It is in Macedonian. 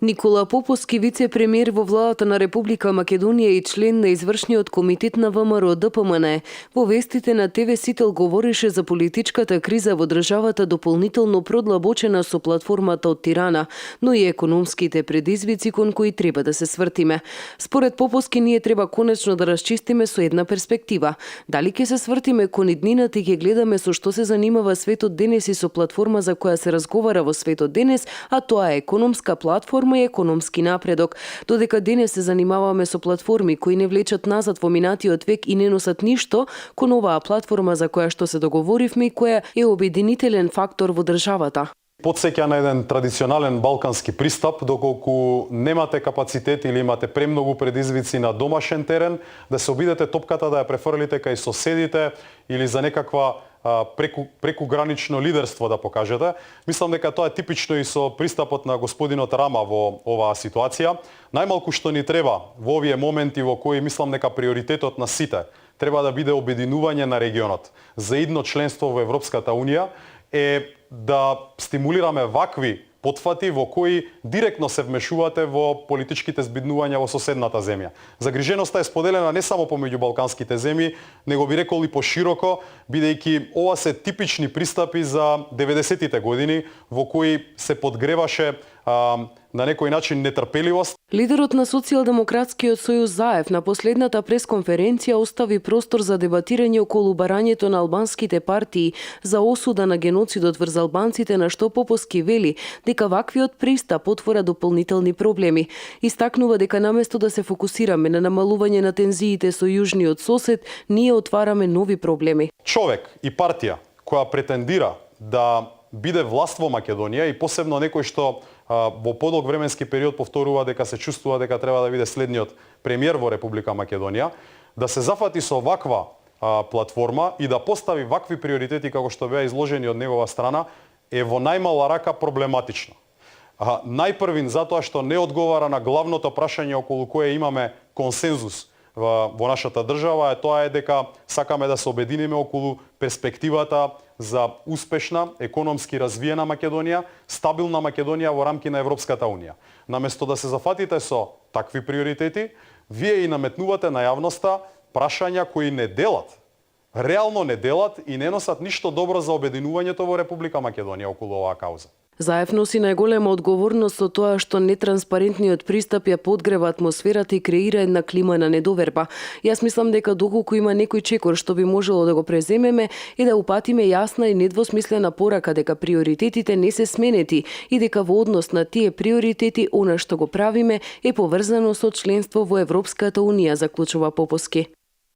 Никола Поповски, вице-премиер во владата на Република Македонија и член на извршниот комитет на ВМРО ДПМН, во вестите на ТВ Сител говореше за политичката криза во државата дополнително продлабочена со платформата од Тирана, но и економските предизвици кон кои треба да се свртиме. Според Поповски, ние треба конечно да расчистиме со една перспектива. Дали ќе се свртиме кон иднината и ќе гледаме со што се занимава светот денес и со платформа за која се разговара во светот денес, а тоа е економска платформа и економски напредок, додека денес се занимаваме со платформи кои не влечат назад во минатиот век и не носат ништо кон оваа платформа за која што се договоривме и која е обединителен фактор во државата. Потсеќа на еден традиционален балкански пристап, доколку немате капацитет или имате премногу предизвици на домашен терен, да се обидете топката да ја префрлите кај соседите или за некаква прекугранично лидерство да покажете. Мислам дека тоа е типично и со пристапот на господинот Рама во оваа ситуација. Најмалку што ни треба во овие моменти во кои мислам дека приоритетот на сите треба да биде обединување на регионот за идно членство во Европската Унија е да стимулираме вакви потфати во кои директно се вмешувате во политичките збиднувања во соседната земја. Загриженоста е споделена не само помеѓу балканските земји, него би рекол и пошироко, бидејќи ова се типични пристапи за 90-тите години во кои се подгреваше на некој начин нетрпеливост. Лидерот на Социјалдемократскиот сојуз Заев на последната пресконференција остави простор за дебатирање околу барањето на албанските партии за осуда на геноцидот врз албанците, на што Поповски вели дека ваквиот пристап отвора дополнителни проблеми. Истакнува дека наместо да се фокусираме на намалување на тензиите со јужниот сосед, ние отвараме нови проблеми. Човек и партија која претендира да биде власт во Македонија и посебно некој што во подолг временски период повторува дека се чувствува дека треба да биде следниот премиер во Република Македонија, да се зафати со ваква платформа и да постави вакви приоритети како што беа изложени од негова страна, е во најмала рака проблематично. Најпрвин затоа што не одговара на главното прашање околу кое имаме консензус во нашата држава, тоа е дека сакаме да се обединиме околу перспективата за успешна, економски развиена Македонија, стабилна Македонија во рамки на Европската Унија. Наместо да се зафатите со такви приоритети, вие и наметнувате на јавноста прашања кои не делат, реално не делат и не носат ништо добро за обединувањето во Република Македонија околу оваа кауза. Заев носи најголема одговорност со тоа што нетранспарентниот пристап ја подгрева атмосферата и креира една клима на недоверба. Јас мислам дека доколку има некој чекор што би можело да го преземеме и да упатиме јасна и недвосмислена порака дека приоритетите не се сменети и дека во однос на тие приоритети она што го правиме е поврзано со членство во Европската Унија, заклучува Поповски.